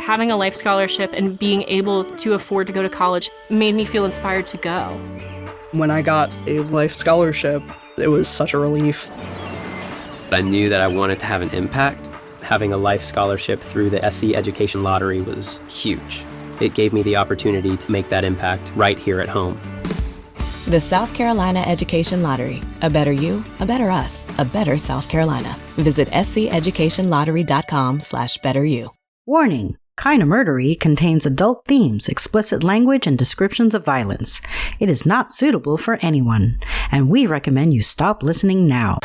Having a life scholarship and being able to afford to go to college made me feel inspired to go. When I got a life scholarship, it was such a relief. I knew that I wanted to have an impact. Having a life scholarship through the SC Education Lottery was huge. It gave me the opportunity to make that impact right here at home. The South Carolina Education Lottery. A better you, a better us, a better South Carolina. Visit sceducationlottery.com/betteryou. Warning. Kinda Murdery contains adult themes, explicit language, and descriptions of violence. It is not suitable for anyone, and we recommend you stop listening now.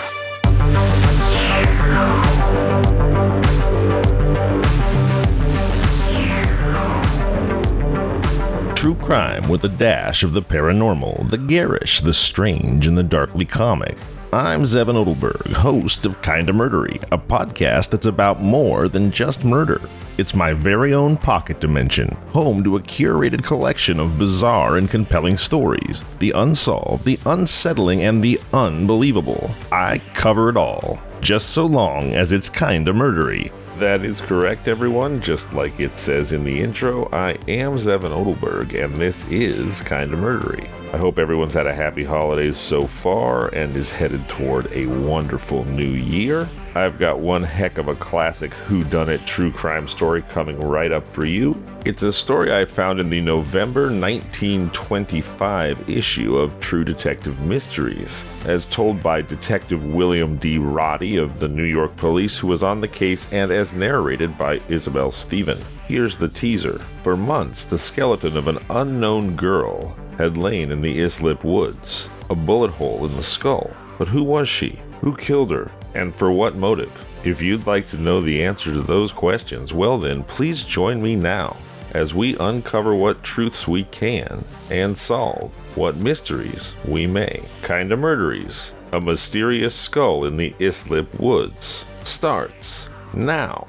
True crime with a dash of the paranormal, the garish, the strange, and the darkly comic. I'm Zevon Odelberg, host of Kinda Murdery, a podcast that's about more than just murder. It's my very own pocket dimension, home to a curated collection of bizarre and compelling stories. The unsolved, the unsettling, and the unbelievable. I cover it all, just so long as it's kinda murdery. That is correct, everyone. Just like it says in the intro, I am Zevon Odelberg, and this is Kinda Murdery. I hope everyone's had a happy holidays so far and is headed toward a wonderful new year. I've got one heck of a classic whodunit true crime story coming right up for you. It's a story I found in the November 1925 issue of True Detective Mysteries, as told by Detective William D. Roddy of the New York Police, who was on the case, and as narrated by Isabel Stephen. Here's the teaser. For months, the skeleton of an unknown girl had lain in the Islip woods, a bullet hole in the skull. But who was she? Who killed her? And for what motive? If you'd like to know the answer to those questions, well then, please join me now as we uncover what truths we can and solve what mysteries we may. Kinda Murderies, a mysterious skull in the Islip woods, starts now.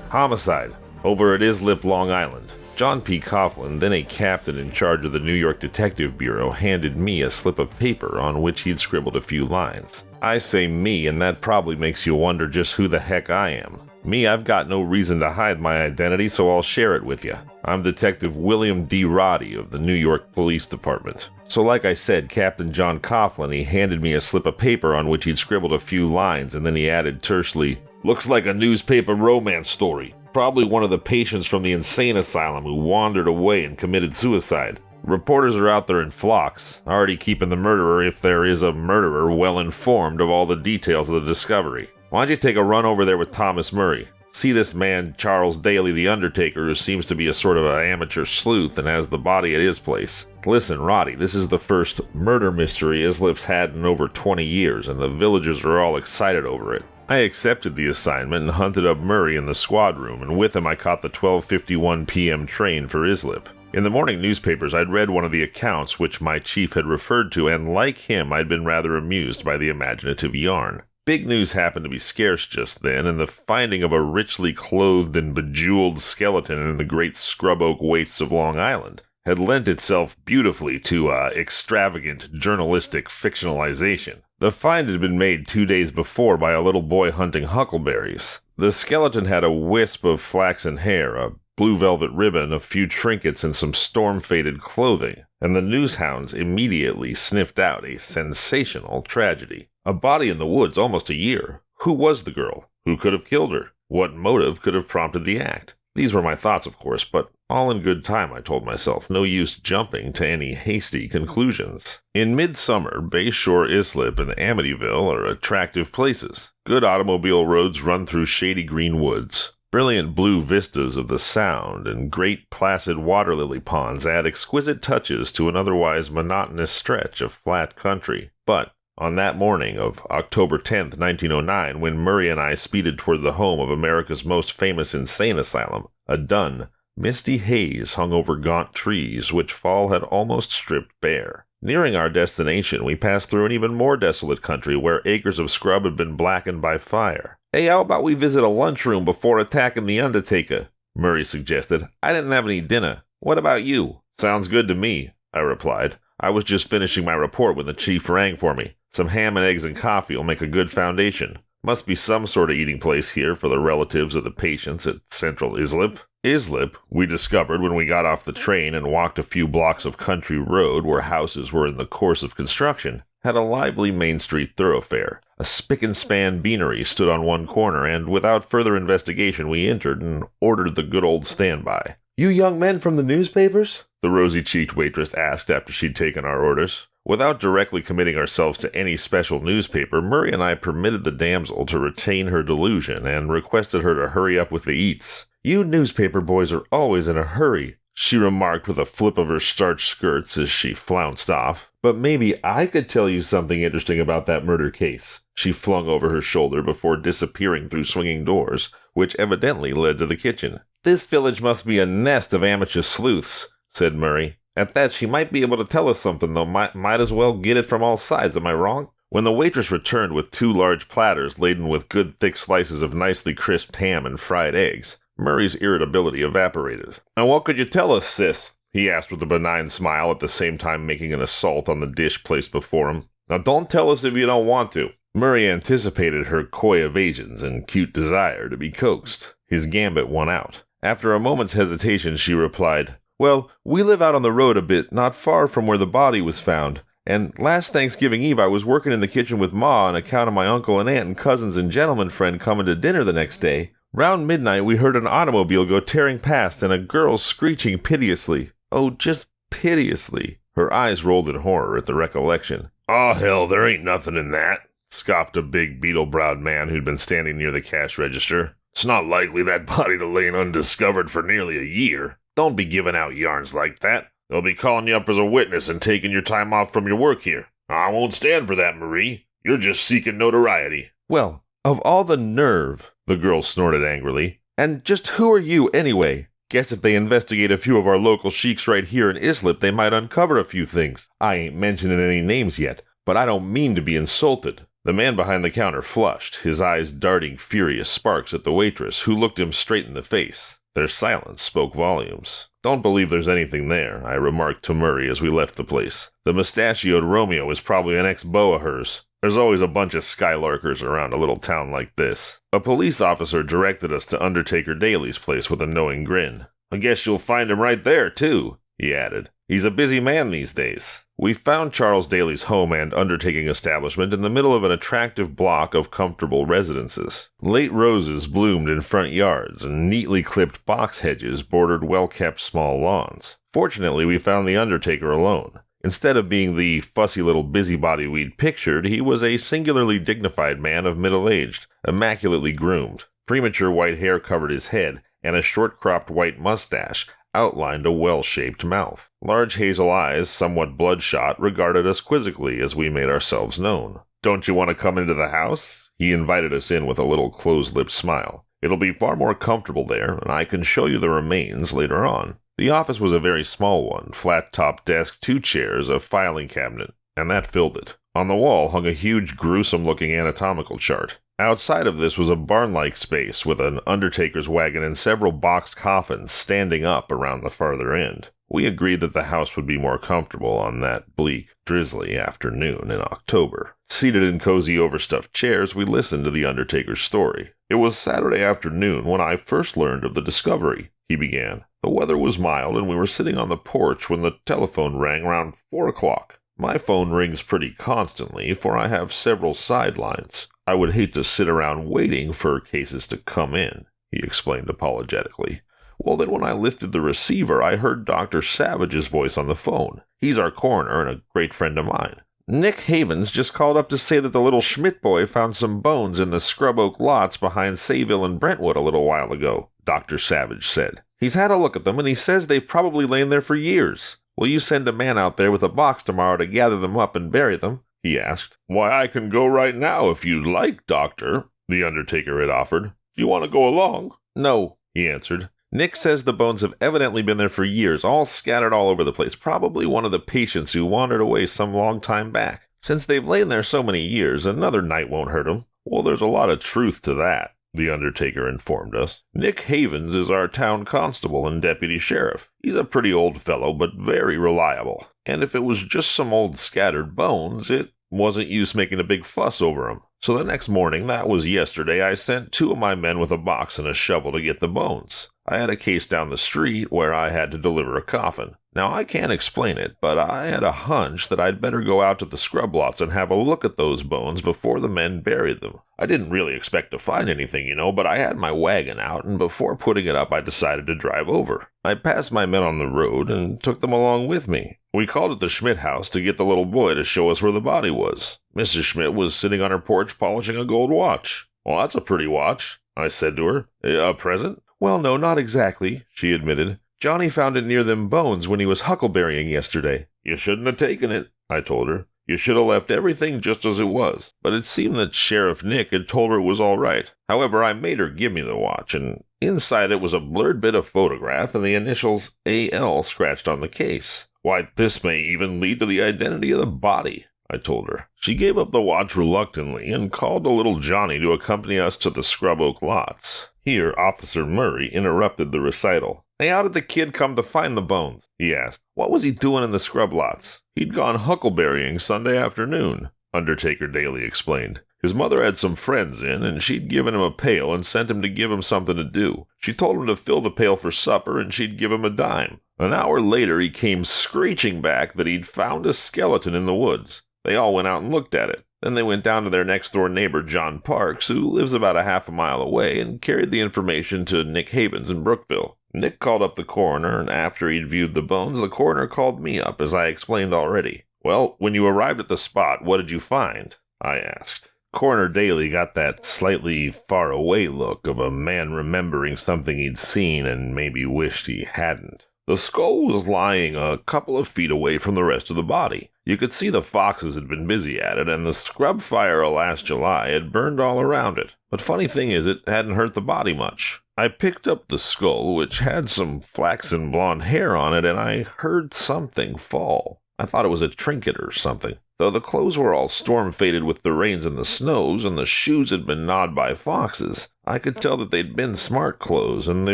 Homicide over at Islip, Long Island. John P. Coughlin, then a captain in charge of the New York Detective Bureau, handed me a slip of paper on which he'd scribbled a few lines. I say me, and that probably makes you wonder just who the heck I am. Me, I've got no reason to hide my identity, so I'll share it with you. I'm Detective William D. Roddy of the New York Police Department. So like I said, Captain John Coughlin, he handed me a slip of paper on which he'd scribbled a few lines, and then he added tersely, "Looks like a newspaper romance story. Probably one of the patients from the insane asylum who wandered away and committed suicide. Reporters are out there in flocks, already keeping the murderer, if there is a murderer, well informed of all the details of the discovery. Why don't you take a run over there with Thomas Murray? See this man, Charles Daly the Undertaker, who seems to be a sort of an amateur sleuth and has the body at his place. Listen, Roddy, this is the first murder mystery Islip's had in over 20 years, and the villagers are all excited over it." I accepted the assignment and hunted up Murray in the squad room, and with him I caught the 12:51 p.m. train for Islip. In the morning newspapers, I'd read one of the accounts which my chief had referred to, and like him, I'd been rather amused by the imaginative yarn. Big news happened to be scarce just then, and the finding of a richly clothed and bejeweled skeleton in the great scrub oak wastes of Long Island had lent itself beautifully to extravagant journalistic fictionalization. The find had been made 2 days before by a little boy hunting huckleberries. The skeleton had a wisp of flaxen hair, a blue velvet ribbon, a few trinkets, and some storm-faded clothing, and the newshounds immediately sniffed out a sensational tragedy. A body in the woods almost a year. Who was the girl? Who could have killed her? What motive could have prompted the act? These were my thoughts, of course, but all in good time, I told myself. No use jumping to any hasty conclusions. In midsummer, Bayshore, Islip, and Amityville are attractive places. Good automobile roads run through shady green woods. Brilliant blue vistas of the Sound and great placid water lily ponds add exquisite touches to an otherwise monotonous stretch of flat country. But on that morning of October 10th, 1909, when Murray and I speeded toward the home of America's most famous insane asylum, a dun, misty haze hung over gaunt trees which fall had almost stripped bare. Nearing our destination, we passed through an even more desolate country where acres of scrub had been blackened by fire. "Hey, how about we visit a lunchroom before attacking the Undertaker?" Murray suggested. "I didn't have any dinner. What about you?" "Sounds good to me," I replied. I was just finishing my report when the chief rang for me. Some ham and eggs and coffee will make a good foundation. Must be some sort of eating place here for the relatives of the patients at Central Islip. Islip, we discovered when we got off the train and walked a few blocks of country road where houses were in the course of construction, had a lively Main Street thoroughfare. A spick-and-span beanery stood on one corner, and without further investigation we entered and ordered the good old standby. "You young men from the newspapers?" the rosy-cheeked waitress asked after she'd taken our orders. Without directly committing ourselves to any special newspaper, Murray and I permitted the damsel to retain her delusion and requested her to hurry up with the eats. "You newspaper boys are always in a hurry," she remarked with a flip of her starched skirts as she flounced off. "But maybe I could tell you something interesting about that murder case," she flung over her shoulder before disappearing through swinging doors, which evidently led to the kitchen. "This village must be a nest of amateur sleuths," said Murray. "At that, she might be able to tell us something, though might as well get it from all sides, am I wrong?" When the waitress returned with 2 large platters laden with good thick slices of nicely crisped ham and fried eggs, Murray's irritability evaporated. "And what could you tell us, sis?" he asked with a benign smile, at the same time making an assault on the dish placed before him. "Now don't tell us if you don't want to." Murray anticipated her coy evasions and cute desire to be coaxed. His gambit won out. After a moment's hesitation, she replied, "Well, we live out on the road a bit, not far from where the body was found, and last Thanksgiving Eve I was working in the kitchen with Ma on account of my uncle and aunt and cousins and gentleman friend coming to dinner the next day. Round midnight we heard an automobile go tearing past and a girl screeching piteously. Oh, just piteously." Her eyes rolled in horror at the recollection. "Oh, hell, there ain't nothing in that," scoffed a big beetle-browed man who'd been standing near the cash register. "It's not likely that body to lay undiscovered for nearly a year. Don't be giving out yarns like that. They'll be calling you up as a witness and taking your time off from your work here. I won't stand for that, Marie. You're just seeking notoriety." "Well, of all the nerve," the girl snorted angrily. "And just who are you, anyway? Guess if they investigate a few of our local sheiks right here in Islip, they might uncover a few things. I ain't mentioning any names yet, but I don't mean to be insulted." The man behind the counter flushed, his eyes darting furious sparks at the waitress, who looked him straight in the face. Their silence spoke volumes. "Don't believe there's anything there," I remarked to Murray as we left the place. "The mustachioed Romeo is probably an ex-beau of hers. There's always a bunch of skylarkers around a little town like this." A police officer directed us to Undertaker Daly's place with a knowing grin. "I guess you'll find him right there, too," he added. "He's a busy man these days." We found Charles Daly's home and undertaking establishment in the middle of an attractive block of comfortable residences. Late roses bloomed in front yards, and neatly clipped box hedges bordered well-kept small lawns. Fortunately, we found the undertaker alone. Instead of being the fussy little busybody we'd pictured, he was a singularly dignified man of middle-aged, immaculately groomed. Premature white hair covered his head, and a short-cropped white mustache outlined a well-shaped mouth. Large hazel eyes, somewhat bloodshot, regarded us quizzically as we made ourselves known. "Don't you want to come into the house?" He invited us in with a little closed-lipped smile. "It'll be far more comfortable there, and I can show you the remains later on." The office was a very small one, flat-top desk, 2 chairs, a filing cabinet, and that filled it. On the wall hung a huge, gruesome-looking anatomical chart. Outside of this was a barn-like space with an undertaker's wagon and several boxed coffins standing up around the farther end. We agreed that the house would be more comfortable on that bleak, drizzly afternoon in October. Seated in cozy overstuffed chairs, we listened to the undertaker's story. "It was Saturday afternoon when I first learned of the discovery," he began. "The weather was mild and we were sitting on the porch when the telephone rang around 4 o'clock. My phone rings pretty constantly, for I have several sidelines. I would hate to sit around waiting for cases to come in," he explained apologetically. "Well, then when I lifted the receiver, I heard Dr. Savage's voice on the phone. He's our coroner and a great friend of mine. 'Nick Havens just called up to say that the little Schmidt boy found some bones in the scrub oak lots behind Sayville and Brentwood a little while ago,' Dr. Savage said. 'He's had a look at them, and he says they've probably lain there for years. Will you send a man out there with a box tomorrow to gather them up and bury them?' he asked. "'Why, I can go right now if you'd like, Doctor,' the undertaker had offered. "'Do you want to go along?' "'No,' he answered. "'Nick says the bones have evidently been there for years, all scattered all over the place, probably one of the patients who wandered away some long time back. Since they've lain there so many years, another night won't hurt 'em.' "'Well, there's a lot of truth to that,' the undertaker informed us. Nick Havens is our town constable and deputy sheriff. He's a pretty old fellow, but very reliable. And if it was just some old scattered bones, it wasn't use making a big fuss over 'em. So the next morning, that was yesterday, I sent 2 of my men with a box and a shovel to get the bones. I had a case down the street where I had to deliver a coffin. Now, I can't explain it, but I had a hunch that I'd better go out to the scrub lots and have a look at those bones before the men buried them. I didn't really expect to find anything, but I had my wagon out, and before putting it up, I decided to drive over. I passed my men on the road and took them along with me. We called at the Schmidt house to get the little boy to show us where the body was. Mrs. Schmidt was sitting on her porch polishing a gold watch. "Well, that's a pretty watch," I said to her. "A present?" "Well, no, not exactly," she admitted. "Johnny found it near them bones when he was huckleberrying yesterday." "You shouldn't have taken it," I told her. "You should have left everything just as it was." But it seemed that Sheriff Nick had told her it was all right. However, I made her give me the watch, and inside it was a blurred bit of photograph and the initials AL scratched on the case. "Why, this may even lead to the identity of the body," I told her. She gave up the watch reluctantly and called to little Johnny to accompany us to the Scrub Oak lots. Here, Officer Murray interrupted the recital. "Hey, how did the kid come to find the bones?" he asked. "What was he doing in the scrub lots?" "He'd gone huckleberrying Sunday afternoon," Undertaker Daly explained. "His mother had some friends in, and she'd given him a pail and sent him to give him something to do. She told him to fill the pail for supper, and she'd give him a dime. An hour later, he came screeching back that he'd found a skeleton in the woods. They all went out and looked at it. Then they went down to their next-door neighbor, John Parks, who lives about a half a mile away, and carried the information to Nick Havens in Brookville. Nick called up the coroner, and after he'd viewed the bones, the coroner called me up, as I explained already. "Well, when you arrived at the spot, what did you find?" I asked. Coroner Daly got that slightly far-away look of a man remembering something he'd seen and maybe wished he hadn't. The skull was lying a couple of feet away from the rest of the body. You could see the foxes had been busy at it, and the scrub fire of last July had burned all around it. But funny thing is, it hadn't hurt the body much. I picked up the skull, which had some flaxen blonde hair on it, and I heard something fall. I thought it was a trinket or something. Though the clothes were all storm-faded with the rains and the snows, and the shoes had been gnawed by foxes, I could tell that they'd been smart clothes, and they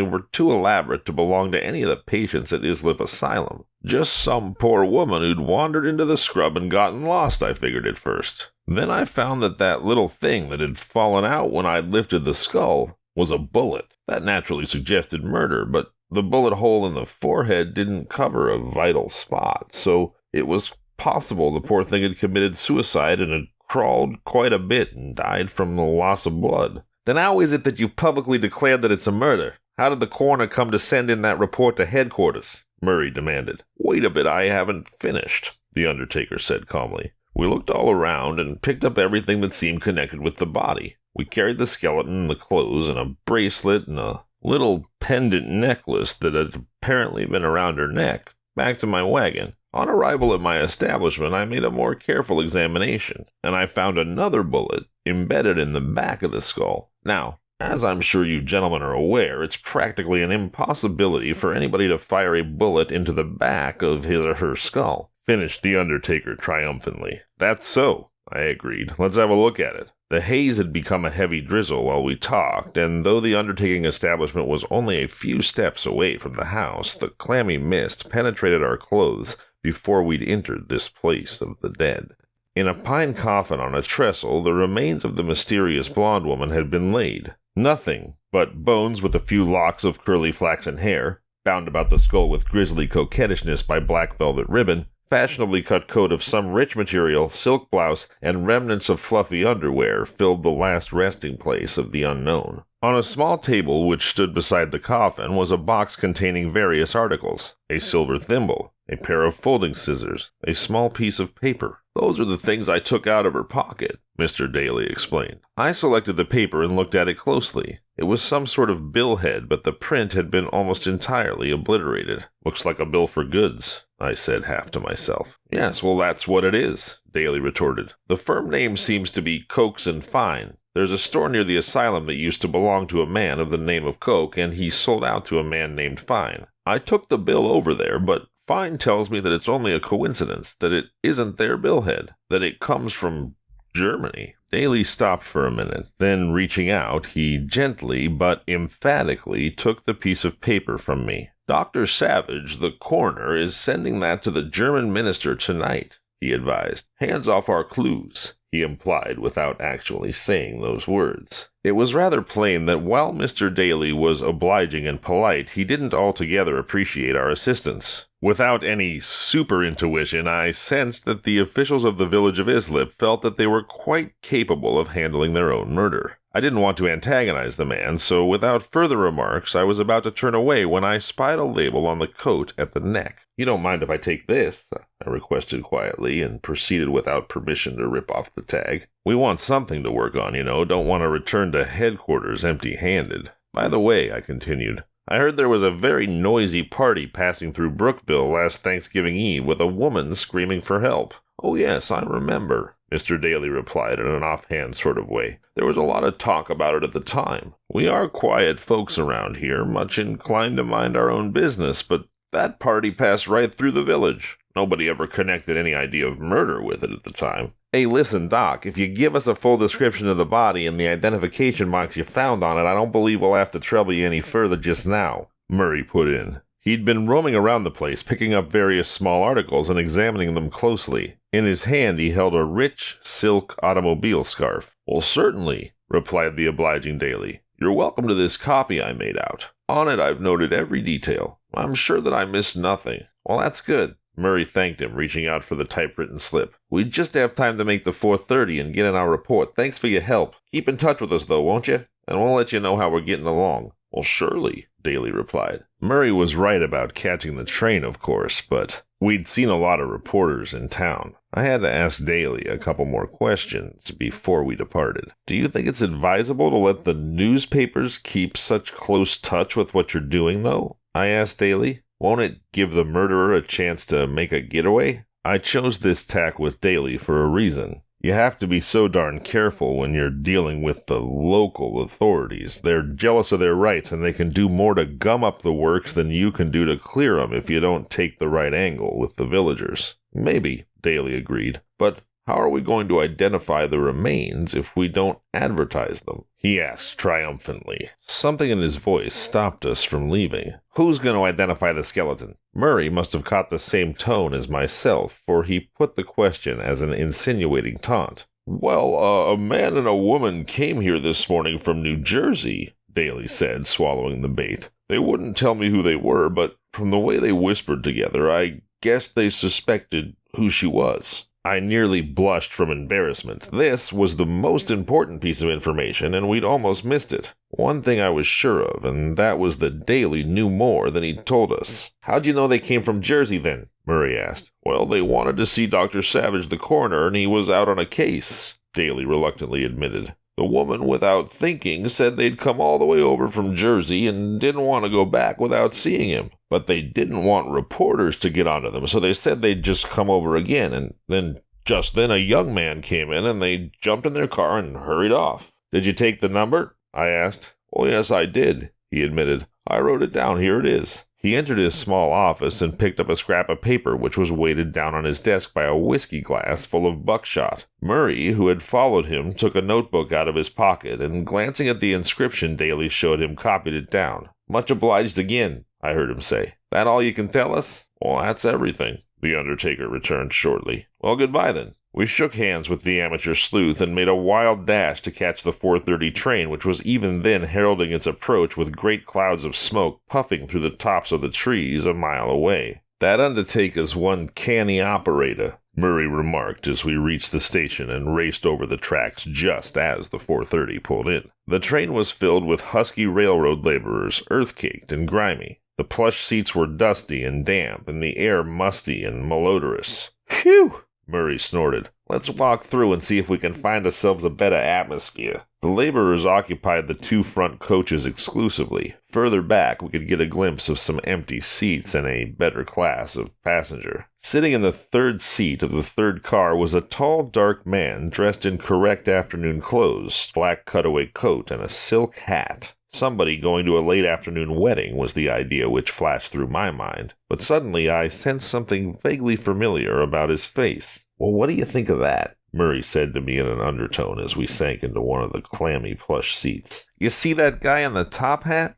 were too elaborate to belong to any of the patients at Islip Asylum. Just some poor woman who'd wandered into the scrub and gotten lost, I figured at first. Then I found that little thing that had fallen out when I'd lifted the skull was a bullet. That naturally suggested murder, but the bullet hole in the forehead didn't cover a vital spot, so it was possible the poor thing had committed suicide and had crawled quite a bit and died from the loss of blood. "Then how is it that you've publicly declared that it's a murder? How did the coroner come to send in that report to headquarters?" Murray demanded. "Wait a bit, I haven't finished," the undertaker said calmly. "We looked all around and picked up everything that seemed connected with the body. We carried the skeleton and the clothes and a bracelet and a little pendant necklace that had apparently been around her neck back to my wagon. On arrival at my establishment, I made a more careful examination, and I found another bullet embedded in the back of the skull. Now, as I'm sure you gentlemen are aware, it's practically an impossibility for anybody to fire a bullet into the back of his or her skull," finished the undertaker triumphantly. "That's so," I agreed. "Let's have a look at it." The haze had become a heavy drizzle while we talked, and though the undertaking establishment was only a few steps away from the house, the clammy mist penetrated our clothes before we'd entered this place of the dead. In a pine coffin on a trestle, the remains of the mysterious blonde woman had been laid. Nothing but bones with a few locks of curly flaxen hair, bound about the skull with grisly coquettishness by black velvet ribbon, fashionably cut coat of some rich material, silk blouse, and remnants of fluffy underwear filled the last resting place of the unknown. On a small table which stood beside the coffin was a box containing various articles: a silver thimble, a pair of folding scissors, a small piece of paper. "Those are the things I took out of her pocket," Mr. Daly explained. I selected the paper and looked at it closely. It was some sort of bill head, but the print had been almost entirely obliterated. "Looks like a bill for goods," I said half to myself. "Yes, well, that's what it is," Daly retorted. "The firm name seems to be Cokes and Fine. There's a store near the asylum that used to belong to a man of the name of Coke, and he sold out to a man named Fine. I took the bill over there, but Fine tells me that it's only a coincidence, that it isn't their billhead, that it comes from Germany. Daly stopped for a minute. Then, reaching out, he gently but emphatically took the piece of paper from me. Dr. Savage, the coroner, is sending that to the German minister tonight, he advised. Hands off our clues, he implied without actually saying those words. It was rather plain that while Mr. Daly was obliging and polite, he didn't altogether appreciate our assistance. Without any super intuition, I sensed that the officials of the village of Islip felt that they were quite capable of handling their own murder. I didn't want to antagonize the man, so without further remarks, I was about to turn away when I spied a label on the coat at the neck. You don't mind if I take this? I requested quietly, and proceeded without permission to rip off the tag. We want something to work on, don't want to return to headquarters empty-handed. By the way, I continued, I heard there was a very noisy party passing through Brookville last Thanksgiving Eve with a woman screaming for help. Oh yes, I remember, Mr. Daly replied in an offhand sort of way. There was a lot of talk about it at the time. We are quiet folks around here, much inclined to mind our own business, but that party passed right through the village. Nobody ever connected any idea of murder with it at the time. Hey, listen, Doc, if you give us a full description of the body and the identification marks you found on it, I don't believe we'll have to trouble you any further just now, Murray put in. He'd been roaming around the place, picking up various small articles and examining them closely. In his hand he held a rich silk automobile scarf. Well, certainly, replied the obliging Daly. You're welcome to this copy I made out. On it I've noted every detail. I'm sure that I missed nothing. Well, that's good. Murray thanked him, reaching out for the typewritten slip. We just have time to make the 4:30 and get in our report. Thanks for your help. Keep in touch with us, though, won't you? And we'll let you know how we're getting along. Well, surely, Daly replied. Murray was right about catching the train, of course, but we'd seen a lot of reporters in town. I had to ask Daly a couple more questions before we departed. Do you think it's advisable to let the newspapers keep such close touch with what you're doing, though? I asked Daly. Won't it give the murderer a chance to make a getaway? I chose this tack with Daly for a reason. You have to be so darn careful when you're dealing with the local authorities. They're jealous of their rights, and they can do more to gum up the works than you can do to clear them if you don't take the right angle with the villagers. Maybe, Daly agreed, but how are we going to identify the remains if we don't advertise them? He asked triumphantly. Something in his voice stopped us from leaving. Who's going to identify the skeleton? Murray must have caught the same tone as myself, for he put the question as an insinuating taunt. Well, a man and a woman came here this morning from New Jersey, Daly said, swallowing the bait. They wouldn't tell me who they were, but from the way they whispered together, I guessed they suspected who she was. I nearly blushed from embarrassment. This was the most important piece of information, and we'd almost missed it. One thing I was sure of, and that was that Daly knew more than he'd told us. How'd you know they came from Jersey, then? Murray asked. Well, they wanted to see Dr. Savage, the coroner, and he was out on a case, Daly reluctantly admitted. The woman, without thinking, said they'd come all the way over from Jersey and didn't want to go back without seeing him. But they didn't want reporters to get onto them, so they said they'd just come over again, and then just then a young man came in and they jumped in their car and hurried off. Did you take the number? I asked. Oh, yes, I did, he admitted. I wrote it down. Here it is. He entered his small office and picked up a scrap of paper which was weighted down on his desk by a whiskey glass full of buckshot. Murray, who had followed him, took a notebook out of his pocket and, glancing at the inscription Daly showed him, copied it down. Much obliged again, I heard him say. That all you can tell us? Well, that's everything, the undertaker returned shortly. Well, goodbye then. We shook hands with the amateur sleuth and made a wild dash to catch the 4:30 train, which was even then heralding its approach with great clouds of smoke puffing through the tops of the trees a mile away. That undertaker's one canny operator, Murray remarked as we reached the station and raced over the tracks just as the 4:30 pulled in. The train was filled with husky railroad laborers, earth-caked and grimy. The plush seats were dusty and damp, and the air musty and malodorous. Phew! Murray snorted. Let's walk through and see if we can find ourselves a better atmosphere. The laborers occupied the two front coaches exclusively. Further back, we could get a glimpse of some empty seats and a better class of passenger. Sitting in the third seat of the third car was a tall, dark man dressed in correct afternoon clothes, black cutaway coat, and a silk hat. Somebody going to a late afternoon wedding was the idea which flashed through my mind, but suddenly I sensed something vaguely familiar about his face. Well, what do you think of that? Murray said to me in an undertone as we sank into one of the clammy plush seats. "You see that guy in the top hat?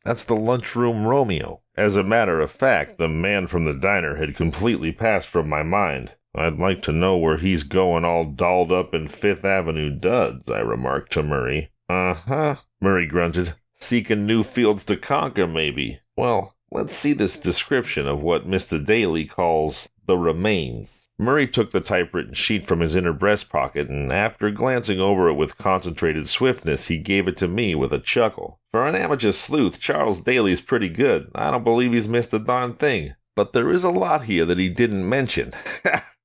That's the lunchroom Romeo." As a matter of fact, the man from the diner had completely passed from my mind. "I'd like to know where he's going all dolled up in Fifth Avenue duds," I remarked to Murray. "Uh-huh," Murray grunted. "Seeking new fields to conquer, maybe. Well, let's see this description of what Mr. Daly calls the remains." Murray took the typewritten sheet from his inner breast pocket, and after glancing over it with concentrated swiftness, he gave it to me with a chuckle. "For an amateur sleuth, Charles Daly's pretty good. I don't believe he's missed a darn thing. But there is a lot here that he didn't mention."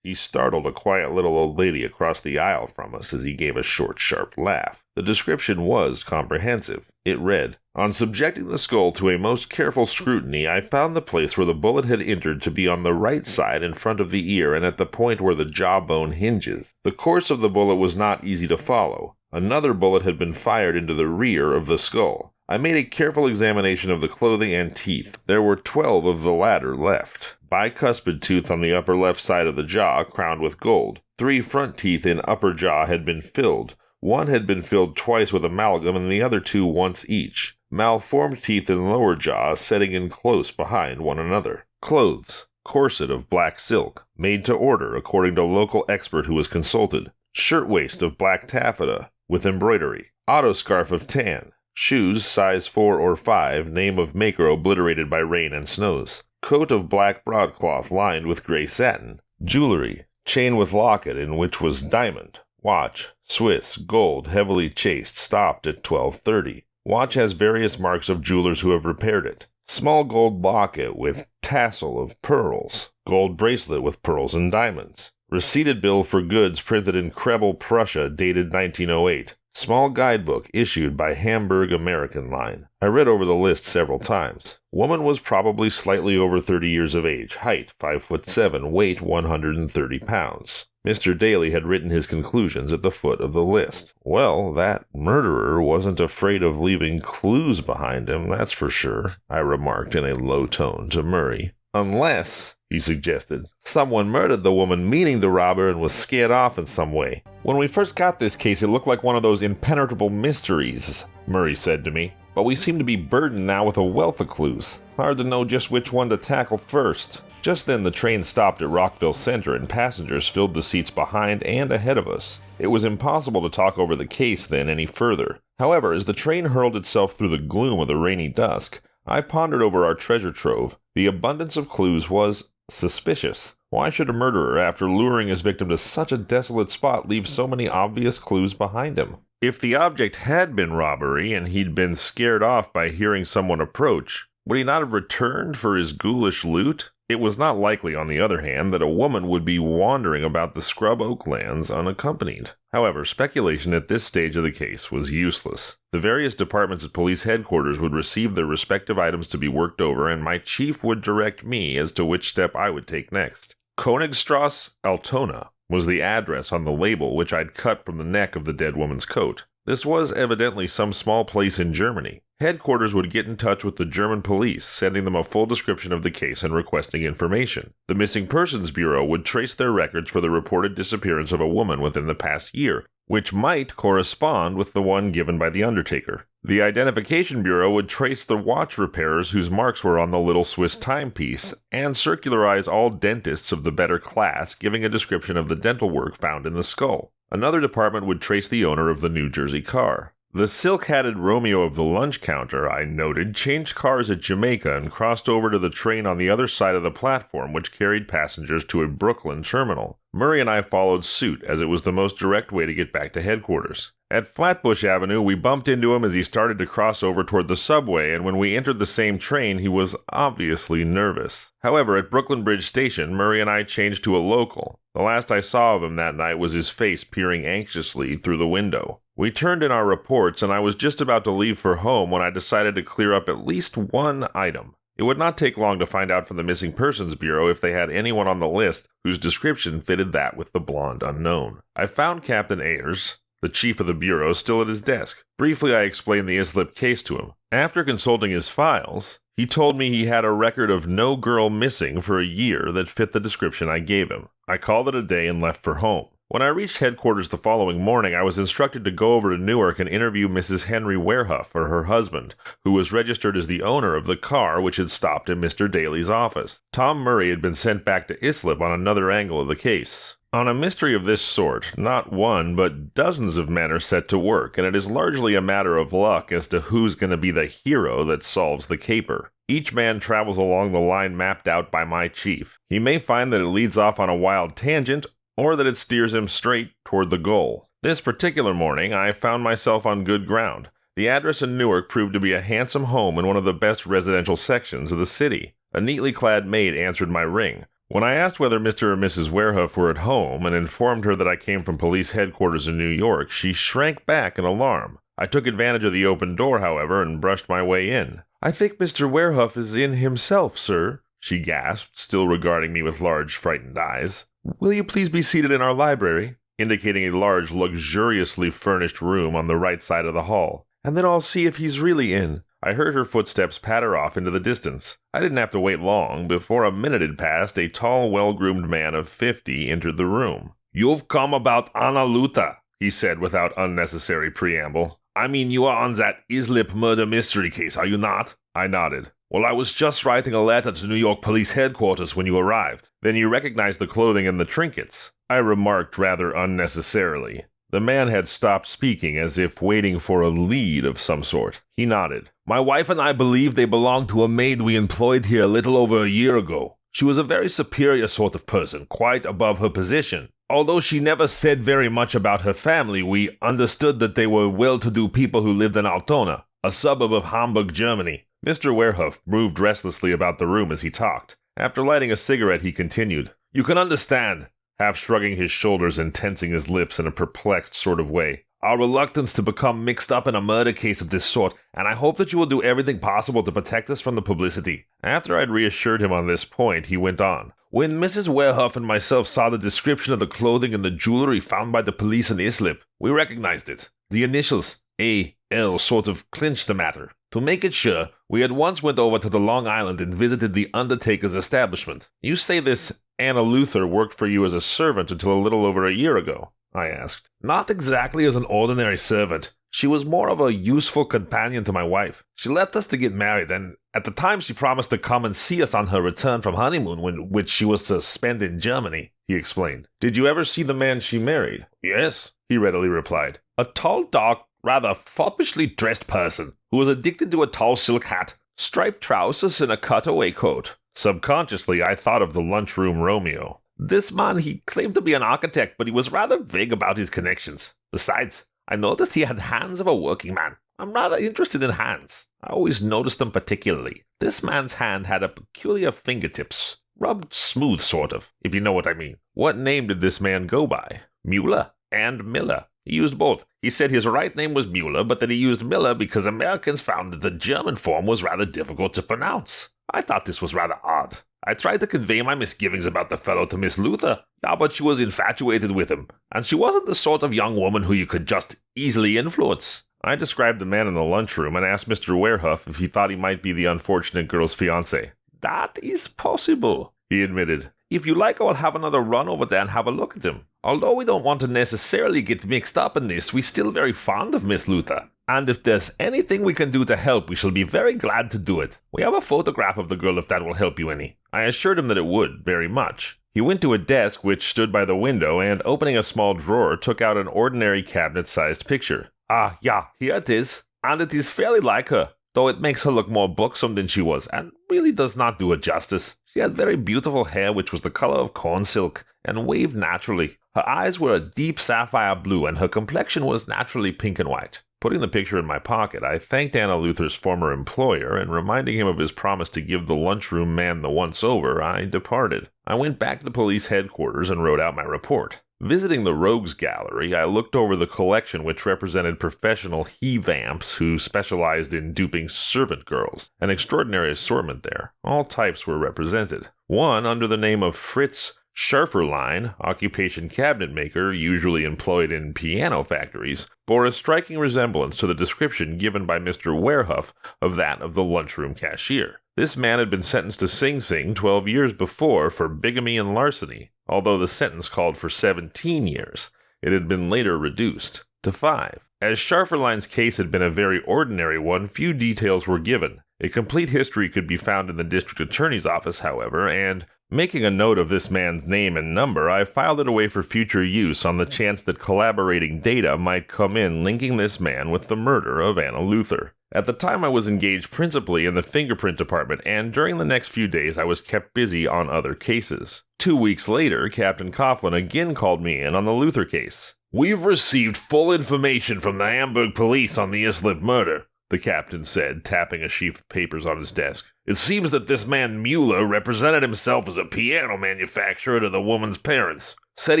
He startled a quiet little old lady across the aisle from us as he gave a short, sharp laugh. The description was comprehensive. It read, "On subjecting the skull to a most careful scrutiny, I found the place where the bullet had entered to be on the right side in front of the ear and at the point where the jawbone hinges. The course of the bullet was not easy to follow. Another bullet had been fired into the rear of the skull. I made a careful examination of the clothing and teeth. There were 12 of the latter left. Bicuspid tooth on the upper left side of the jaw, crowned with gold. 3 front teeth in upper jaw had been filled. 1 had been filled twice with amalgam and the other 2 once each. Malformed teeth in lower jaw setting in close behind one another. Clothes. Corset of black silk, made to order according to local expert who was consulted. Shirtwaist of black taffeta, with embroidery. Auto scarf of tan. Shoes size 4 or 5, name of maker obliterated by rain and snows. Coat of black broadcloth lined with gray satin. Jewelry. Chain with locket in which was diamond. Watch. Swiss, gold, heavily chased, stopped at 12:30. Watch has various marks of jewelers who have repaired it. Small gold locket with tassel of pearls. Gold bracelet with pearls and diamonds. Receipted bill for goods printed in Krebel, Prussia, dated 1908. Small guidebook issued by Hamburg American Line. I read over the list several times. Woman was probably slightly over 30 years of age. Height 5'7", weight 130 pounds. Mr. Daly had written his conclusions at the foot of the list. Well, that murderer wasn't afraid of leaving clues behind him, that's for sure, I remarked in a low tone to Murray. Unless, he suggested, someone murdered the woman meaning to rob her and was scared off in some way. "When we first got this case, it looked like one of those impenetrable mysteries," Murray said to me. "But we seem to be burdened now with a wealth of clues. Hard to know just which one to tackle first." Just then the train stopped at Rockville Center and passengers filled the seats behind and ahead of us. It was impossible to talk over the case then any further. However, as the train hurled itself through the gloom of the rainy dusk, I pondered over our treasure trove. The abundance of clues was suspicious. Why should a murderer, after luring his victim to such a desolate spot, leave so many obvious clues behind him? If the object had been robbery and he'd been scared off by hearing someone approach, would he not have returned for his ghoulish loot? It was not likely, on the other hand, that a woman would be wandering about the scrub oaklands unaccompanied. However, speculation at this stage of the case was useless. The various departments at police headquarters would receive their respective items to be worked over, and my chief would direct me as to which step I would take next. Königstrasse, Altona, was the address on the label which I'd cut from the neck of the dead woman's coat. This was evidently some small place in Germany. Headquarters would get in touch with the German police, sending them a full description of the case and requesting information. The Missing Persons Bureau would trace their records for the reported disappearance of a woman within the past year, which might correspond with the one given by the undertaker. The Identification Bureau would trace the watch repairers whose marks were on the little Swiss timepiece, and circularize all dentists of the better class, giving a description of the dental work found in the skull. Another department would trace the owner of the New Jersey car. The silk-hatted Romeo of the lunch counter, I noted, changed cars at Jamaica and crossed over to the train on the other side of the platform which carried passengers to a Brooklyn terminal. Murray and I followed suit, as it was the most direct way to get back to headquarters. At Flatbush Avenue, we bumped into him as he started to cross over toward the subway, and when we entered the same train, he was obviously nervous. However, at Brooklyn Bridge Station, Murray and I changed to a local. The last I saw of him that night was his face peering anxiously through the window. We turned in our reports, and I was just about to leave for home when I decided to clear up at least one item. It would not take long to find out from the Missing Persons Bureau if they had anyone on the list whose description fitted that with the blonde unknown. I found Captain Ayers, the chief of the bureau, still at his desk. Briefly, I explained the Islip case to him. After consulting his files, he told me he had a record of no girl missing for a year that fit the description I gave him. I called it a day and left for home. When I reached headquarters the following morning, I was instructed to go over to Newark and interview Mrs. Henry Warehuff, or her husband, who was registered as the owner of the car which had stopped at Mr. Daly's office. Tom Murray had been sent back to Islip on another angle of the case. On a mystery of this sort, not one, but dozens of men are set to work, and it is largely a matter of luck as to who's going to be the hero that solves the caper. Each man travels along the line mapped out by my chief. He may find that it leads off on a wild tangent, or that it steers him straight toward the goal. This particular morning, I found myself on good ground. The address in Newark proved to be a handsome home in one of the best residential sections of the city. A neatly clad maid answered my ring. When I asked whether Mr. or Mrs. Warehuff were at home and informed her that I came from police headquarters in New York, she shrank back in alarm. I took advantage of the open door, however, and brushed my way in. "I think Mr. Warehuff is in himself, sir," she gasped, still regarding me with large, frightened eyes. "Will you please be seated in our library?" indicating a large, luxuriously furnished room on the right side of the hall. "And then I'll see if he's really in." I heard her footsteps patter off into the distance. I didn't have to wait long. Before a minute had passed, a tall, well-groomed man of 50 entered the room. "You've come about Anna Luther," he said without unnecessary preamble. "I mean, you are on that Islip murder mystery case, are you not?" I nodded. "Well, I was just writing a letter to New York Police Headquarters when you arrived." "Then you recognized the clothing and the trinkets," I remarked rather unnecessarily. The man had stopped speaking as if waiting for a lead of some sort. He nodded. "My wife and I believe they belonged to a maid we employed here a little over a year ago. She was a very superior sort of person, quite above her position. Although she never said very much about her family, we understood that they were well-to-do people who lived in Altona, a suburb of Hamburg, Germany." Mr. Warehuff moved restlessly about the room as he talked. After lighting a cigarette, he continued, "You can understand," half shrugging his shoulders and tensing his lips in a perplexed sort of way, "our reluctance to become mixed up in a murder case of this sort, and I hope that you will do everything possible to protect us from the publicity." After I'd reassured him on this point, he went on. "When Mrs. Warehuff and myself saw the description of the clothing and the jewelry found by the police in Islip, we recognized it. The initials, A.L., sort of clinched the matter. To make it sure, we at once went over to the Long Island and visited the undertaker's establishment." "You say this Anna Luther worked for you as a servant until a little over a year ago?" I asked. "Not exactly as an ordinary servant. She was more of a useful companion to my wife. She left us to get married, and at the time she promised to come and see us on her return from honeymoon, which she was to spend in Germany," he explained. "Did you ever see the man she married?" "Yes," he readily replied. "A tall, dark, rather foppishly dressed person who was addicted to a tall silk hat, striped trousers, and a cutaway coat." Subconsciously, I thought of the lunchroom Romeo. This man, he claimed to be an architect, but he was rather vague about his connections. Besides, I noticed he had hands of a working man. I'm rather interested in hands. I always noticed them particularly. This man's hand had a peculiar fingertips. Rubbed smooth, sort of, if you know what I mean. What name did this man go by? Mueller and Miller. He used both. He said his right name was Mueller, but that he used Miller because Americans found that the German form was rather difficult to pronounce. I thought this was rather odd. I tried to convey my misgivings about the fellow to Miss Luther, but she was infatuated with him, and she wasn't the sort of young woman who you could just easily influence. I described the man in the lunchroom and asked Mr. Warehuff if he thought he might be the unfortunate girl's fiancé. "That is possible," he admitted. "If you like, I will have another run over there and have a look at him. Although we don't want to necessarily get mixed up in this, we're still very fond of Miss Luther. And if there's anything we can do to help, we shall be very glad to do it. We have a photograph of the girl if that will help you any." I assured him that it would, very much. He went to a desk which stood by the window and, opening a small drawer, took out an ordinary cabinet-sized picture. "Ah, yeah, here it is. And it is fairly like her, though it makes her look more buxom than she was, and really does not do her justice. She had very beautiful hair which was the color of corn silk, and waved naturally. Her eyes were a deep sapphire blue, and her complexion was naturally pink and white." Putting the picture in my pocket, I thanked Anna Luther's former employer, and reminding him of his promise to give the lunchroom man the once-over, I departed. I went back to the police headquarters and wrote out my report. Visiting the Rogues Gallery, I looked over the collection which represented professional he-vamps who specialized in duping servant girls. An extraordinary assortment there. All types were represented. One, under the name of Fritz Schärferlein, occupation cabinet maker, usually employed in piano factories, bore a striking resemblance to the description given by Mr. Warehuff of that of the lunchroom cashier. This man had been sentenced to Sing Sing 12 years before for bigamy and larceny. although the sentence called for 17 years. It had been later reduced to 5. As Scharferlein's case had been a very ordinary one, few details were given. A complete history could be found in the district attorney's office, however, and, making a note of this man's name and number, I filed it away for future use on the chance that collaborating data might come in linking this man with the murder of Anna Luther. At the time I was engaged principally in the fingerprint department, and during the next few days I was kept busy on other cases. 2 weeks later, Captain Coughlin again called me in on the Luther case. "We've received full information from the Hamburg police on the Islip murder," the captain said, tapping a sheaf of papers on his desk. "It seems that this man Mueller represented himself as a piano manufacturer to the woman's parents. Said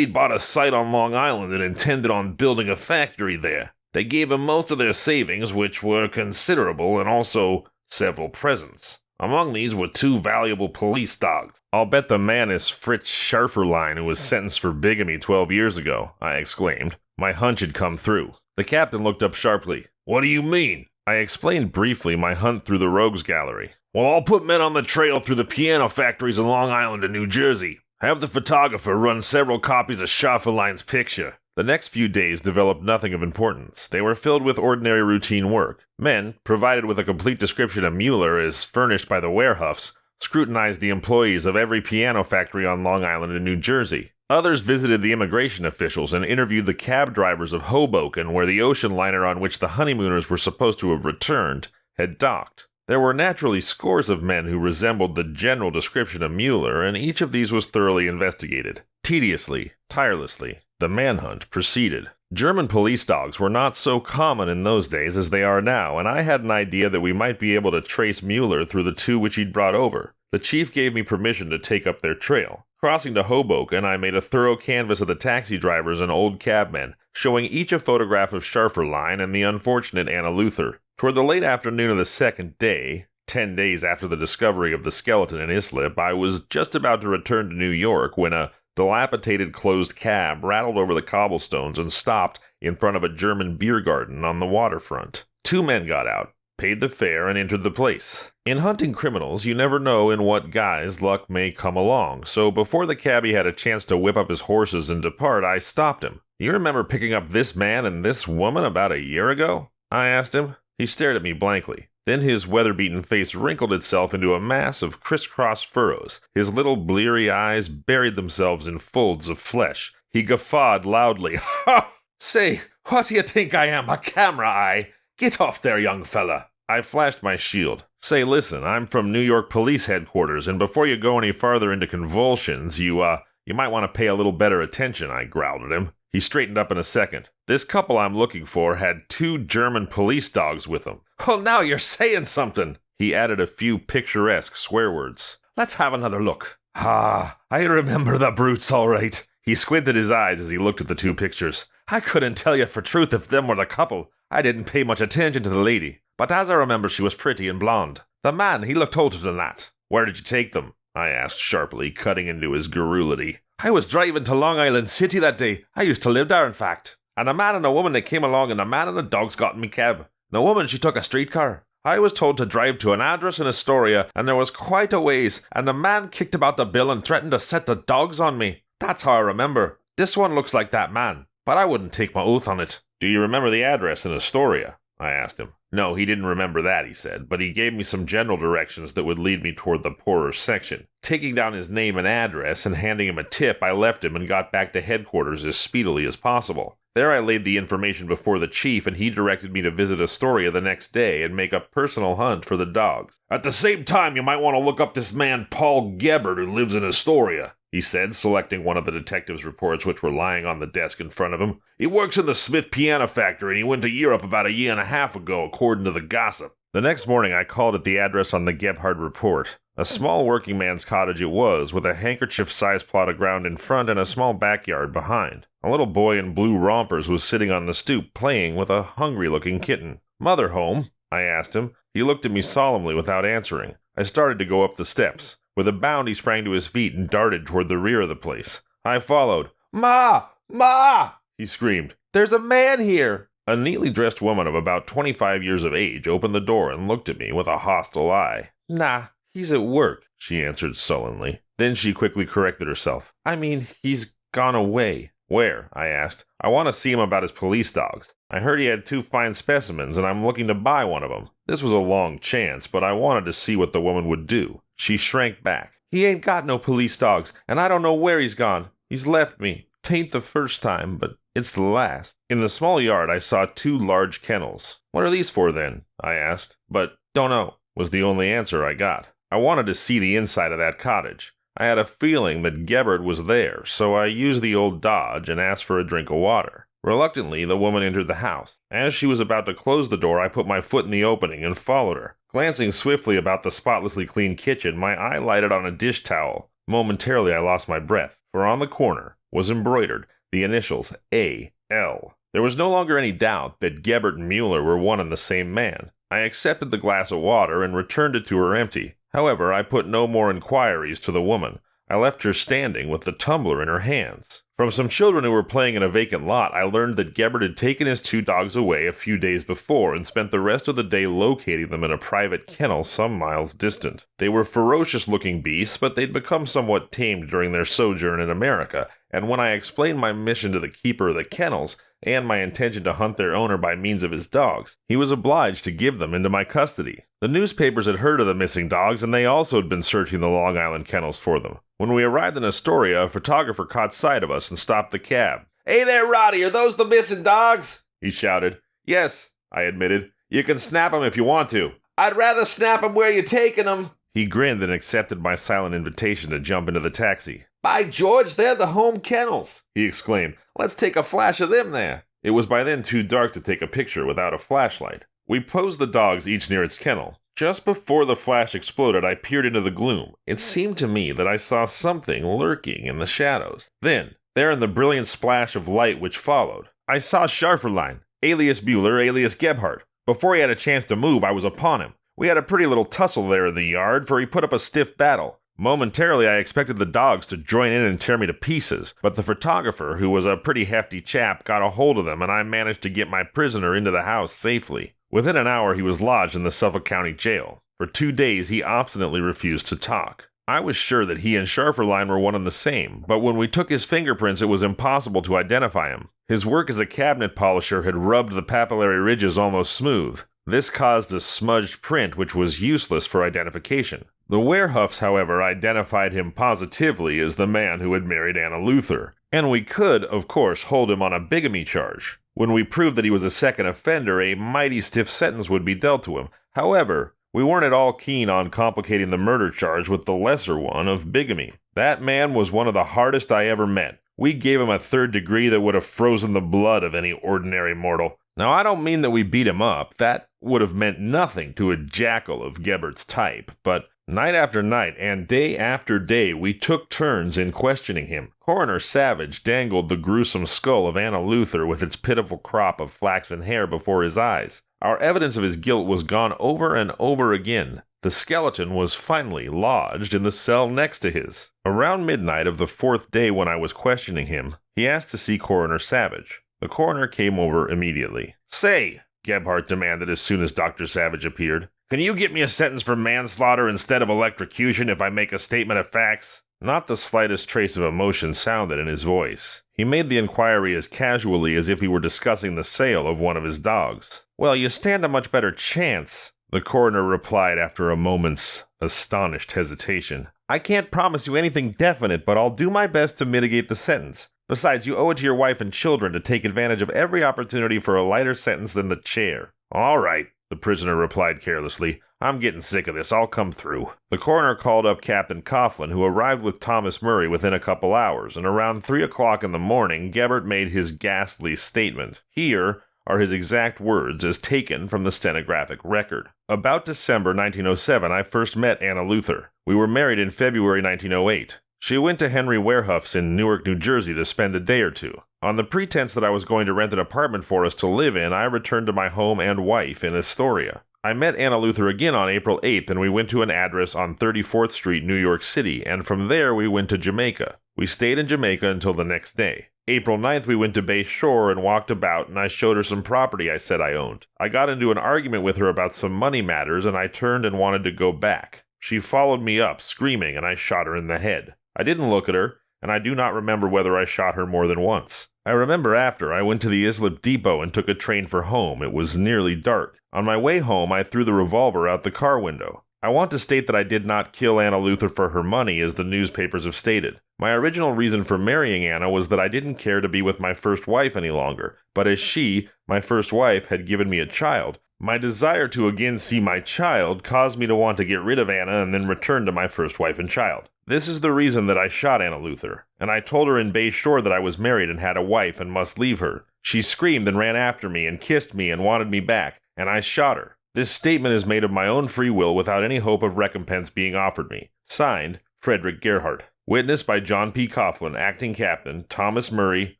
he'd bought a site on Long Island and intended on building a factory there. They gave him most of their savings, which were considerable, and also several presents. Among these were 2 valuable police dogs." "I'll bet the man is Fritz Scharferlein, who was sentenced for bigamy 12 years ago," I exclaimed. My hunch had come through. The captain looked up sharply. "What do you mean?" I explained briefly my hunt through the rogues gallery. "Well, I'll put men on the trail through the piano factories in Long Island and New Jersey. Have the photographer run several copies of Scharferlein's picture." The next few days developed nothing of importance. They were filled with ordinary routine work. Men, provided with a complete description of Mueller as furnished by the Wehrhofs, scrutinized the employees of every piano factory on Long Island and New Jersey. Others visited the immigration officials and interviewed the cab drivers of Hoboken, where the ocean liner on which the honeymooners were supposed to have returned had docked. There were naturally scores of men who resembled the general description of Mueller, and each of these was thoroughly investigated. Tediously, tirelessly, the manhunt proceeded. German police dogs were not so common in those days as they are now, and I had an idea that we might be able to trace Mueller through the 2 which he'd brought over. The chief gave me permission to take up their trail. Crossing to Hoboken, I made a thorough canvass of the taxi drivers and old cabmen, showing each a photograph of Scharferlein and the unfortunate Anna Luther. Toward the late afternoon of the second day, 10 days after the discovery of the skeleton in Islip, I was just about to return to New York when a dilapidated closed cab rattled over the cobblestones and stopped in front of a German beer garden on the waterfront. 2 men got out, paid the fare, and entered the place. In hunting criminals, you never know in what guise luck may come along, so before the cabbie had a chance to whip up his horses and depart, I stopped him. "You remember picking up this man and this woman about a year ago?" I asked him. He stared at me blankly. Then his weather-beaten face wrinkled itself into a mass of crisscross furrows. His little bleary eyes buried themselves in folds of flesh. He guffawed loudly. "Ha! Say, what do you think I am, a camera eye? Get off there, young fella." I flashed my shield. "Say, listen, I'm from New York Police Headquarters, and before you go any farther into convulsions, you might want to pay a little better attention," I growled at him. He straightened up in a second. "This couple I'm looking for had 2 German police dogs with them." "Well, now you're saying something." He added a few picturesque swear words. "Let's have another look." "Ah, I remember the brutes all right." He squinted his eyes as he looked at the 2 pictures. "I couldn't tell you for truth if them were the couple. I didn't pay much attention to the lady, but as I remember she was pretty and blonde. The man, he looked older than that." "Where did you take them?" I asked sharply, cutting into his garrulity. "I was driving to Long Island City that day. I used to live there, in fact. And a man and a woman, they came along, and the man and the dogs got in me cab. The woman, she took a streetcar. I was told to drive to an address in Astoria, and there was quite a ways, and the man kicked about the bill and threatened to set the dogs on me. That's how I remember. This one looks like that man, but I wouldn't take my oath on it." "Do you remember the address in Astoria?" I asked him. No, he didn't remember that, he said, but he gave me some general directions that would lead me toward the poorer section. Taking down his name and address and handing him a tip, I left him and got back to headquarters as speedily as possible. There I laid the information before the chief, and he directed me to visit Astoria the next day and make a personal hunt for the dogs. "At the same time, you might want to look up this man Paul Gebhardt who lives in Astoria," he said, selecting one of the detective's reports which were lying on the desk in front of him. "He works in the Smith piano factory, and he went to Europe about a year and a half ago, according to the gossip." The next morning I called at the address on the Gebhardt report. A small working man's cottage it was, with a handkerchief-sized plot of ground in front and a small backyard behind. A little boy in blue rompers was sitting on the stoop, playing with a hungry-looking kitten. "Mother home?" I asked him. He looked at me solemnly without answering. I started to go up the steps. With a bound he sprang to his feet and darted toward the rear of the place. I followed. "Ma! Ma!" he screamed. "There's a man here!" A neatly dressed woman of about 25 years of age opened the door and looked at me with a hostile eye. "Nah, he's at work," she answered sullenly. Then she quickly corrected herself. I mean, he's gone away. Where? I asked. I want to see him about his police dogs. I heard he had 2 fine specimens, and I'm looking to buy one of them. This was a long chance, but I wanted to see what the woman would do. She shrank back. He ain't got no police dogs, and I don't know where he's gone. He's left me. 'Tain't the first time, but it's the last. In the small yard, I saw 2 large kennels. What are these for, then? I asked. But, don't know, was the only answer I got. I wanted to see the inside of that cottage. I had a feeling that Gebhardt was there, so I used the old dodge and asked for a drink of water. Reluctantly, the woman entered the house. As she was about to close the door, I put my foot in the opening and followed her. Glancing swiftly about the spotlessly clean kitchen, my eye lighted on a dish towel. Momentarily, I lost my breath, for on the corner was embroidered the initials A.L. There was no longer any doubt that Gebhardt and Mueller were one and the same man. I accepted the glass of water and returned it to her empty. However, I put no more inquiries to the woman. I left her standing with the tumbler in her hands. From some children who were playing in a vacant lot, I learned that Gebhardt had taken his 2 dogs away a few days before and spent the rest of the day locating them in a private kennel some miles distant. They were ferocious-looking beasts, but they'd become somewhat tamed during their sojourn in America, and when I explained my mission to the keeper of the kennels, and my intention to hunt their owner by means of his dogs, he was obliged to give them into my custody. The newspapers had heard of the missing dogs, and they also had been searching the Long Island kennels for them. When we arrived in Astoria, a photographer caught sight of us and stopped the cab. Hey there, Roddy, are those the missing dogs? He shouted. Yes, I admitted. You can snap 'em if you want to. I'd rather snap 'em where you're taking 'em. He grinned and accepted my silent invitation to jump into the taxi. By George, they're the home kennels, he exclaimed. Let's take a flash of them there. It was by then too dark to take a picture without a flashlight. We posed the dogs each near its kennel. Just before the flash exploded, I peered into the gloom. It seemed to me that I saw something lurking in the shadows. Then, there in the brilliant splash of light which followed, I saw Scharferlein, alias Mueller, alias Gebhardt. Before he had a chance to move, I was upon him. We had a pretty little tussle there in the yard, for he put up a stiff battle. Momentarily, I expected the dogs to join in and tear me to pieces, but the photographer, who was a pretty hefty chap, got a hold of them, and I managed to get my prisoner into the house safely. Within an hour, he was lodged in the Suffolk County Jail. For 2 days, he obstinately refused to talk. I was sure that he and Scharferlein were one and the same, but when we took his fingerprints, it was impossible to identify him. His work as a cabinet polisher had rubbed the papillary ridges almost smooth. This caused a smudged print which was useless for identification. The Wehrhuffs, however, identified him positively as the man who had married Anna Luther, and we could, of course, hold him on a bigamy charge. When we proved that he was a second offender, a mighty stiff sentence would be dealt to him. However, we weren't at all keen on complicating the murder charge with the lesser one of bigamy. That man was one of the hardest I ever met. We gave him a 3rd degree that would have frozen the blood of any ordinary mortal. Now, I don't mean that we beat him up. That would have meant nothing to a jackal of Gebhardt's type, but night after night and day after day, we took turns in questioning him. Coroner Savage dangled the gruesome skull of Anna Luther with its pitiful crop of flaxen hair before his eyes. Our evidence of his guilt was gone over and over again. The skeleton was finally lodged in the cell next to his. Around midnight of the 4th day when I was questioning him, he asked to see Coroner Savage. The coroner came over immediately. Say, Gebhardt demanded as soon as Dr. Savage appeared, can you get me a sentence for manslaughter instead of electrocution if I make a statement of facts? Not the slightest trace of emotion sounded in his voice. He made the inquiry as casually as if he were discussing the sale of one of his dogs. Well, you stand a much better chance, the coroner replied after a moment's astonished hesitation. I can't promise you anything definite, but I'll do my best to mitigate the sentence. Besides, you owe it to your wife and children to take advantage of every opportunity for a lighter sentence than the chair. All right, the prisoner replied carelessly. I'm getting sick of this. I'll come through. The coroner called up Captain Coughlin, who arrived with Thomas Murray within a couple hours, and around 3 o'clock in the morning, Gebhardt made his ghastly statement. Here are his exact words as taken from the stenographic record. About December 1907, I first met Anna Luther. We were married in February 1908. She went to Henry Wehrhuff's in Newark, New Jersey to spend a day or 2. On the pretense that I was going to rent an apartment for us to live in, I returned to my home and wife in Astoria. I met Anna Luther again on April 8th, and we went to an address on 34th Street, New York City, and from there we went to Jamaica. We stayed in Jamaica until the next day. April 9th, we went to Bay Shore and walked about, and I showed her some property I said I owned. I got into an argument with her about some money matters, and I turned and wanted to go back. She followed me up, screaming, and I shot her in the head. I didn't look at her, and I do not remember whether I shot her more than once. I remember after I went to the Islip depot and took a train for home. It was nearly dark. On my way home, I threw the revolver out the car window. I want to state that I did not kill Anna Luther for her money, as the newspapers have stated. My original reason for marrying Anna was that I didn't care to be with my first wife any longer, but as she, my first wife, had given me a child, my desire to again see my child caused me to want to get rid of Anna and then return to my first wife and child. This is the reason that I shot Anna Luther, and I told her in Bay Shore that I was married and had a wife and must leave her. She screamed and ran after me and kissed me and wanted me back, and I shot her. This statement is made of my own free will without any hope of recompense being offered me. Signed, Frederick Gebhardt. Witnessed by John P. Coughlin, Acting Captain, Thomas Murray,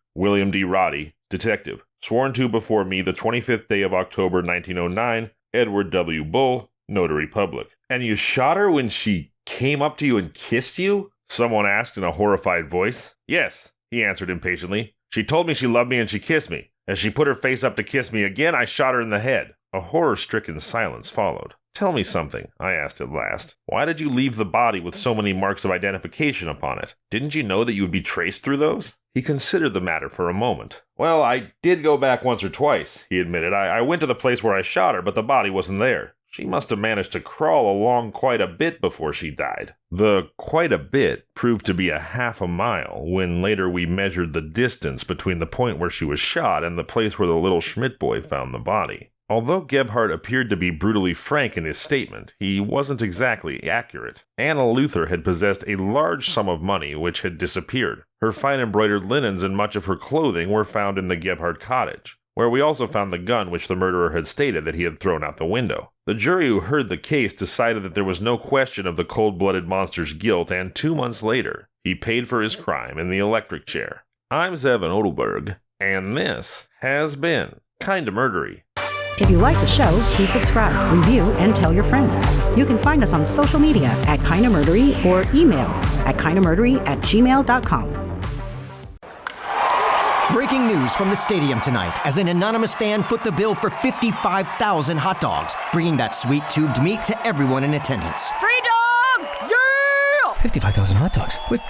William D. Roddy, Detective. Sworn to before me the 25th day of October 1909, Edward W. Bull, Notary Public. And you shot her when she came up to you and kissed you? Someone asked in a horrified voice. Yes, he answered impatiently. She told me she loved me and she kissed me. As she put her face up to kiss me again, I shot her in the head. A horror-stricken silence followed. Tell me something, I asked at last. Why did you leave the body with so many marks of identification upon it? Didn't you know that you would be traced through those? He considered the matter for a moment. Well, I did go back once or twice, he admitted. I went to the place where I shot her, but the body wasn't there. She must have managed to crawl along quite a bit before she died. The quite a bit proved to be a half a mile, when later we measured the distance between the point where she was shot and the place where the little Schmidt boy found the body. Although Gebhardt appeared to be brutally frank in his statement, he wasn't exactly accurate. Anna Luther had possessed a large sum of money which had disappeared. Her fine embroidered linens and much of her clothing were found in the Gebhardt cottage, where we also found the gun which the murderer had stated that he had thrown out the window. The jury who heard the case decided that there was no question of the cold-blooded monster's guilt, and 2 months later, he paid for his crime in the electric chair. I'm Zevon Odelberg, and this has been Kinda Murdery. If you like the show, please subscribe, review, and tell your friends. You can find us on social media at Kinda Murdery or email at kindamurdery@gmail.com. Breaking news from the stadium tonight as an anonymous fan foot the bill for 55,000 hot dogs, bringing that sweet tubed meat to everyone in attendance. Free dogs! Yeah! 55,000 hot dogs? What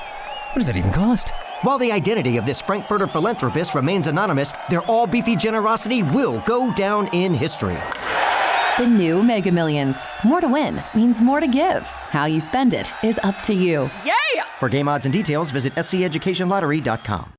does that even cost? While the identity of this Frankfurter philanthropist remains anonymous, their all-beefy generosity will go down in history. The new Mega Millions. More to win means more to give. How you spend it is up to you. Yeah! For game odds and details, visit SCEducationlottery.com.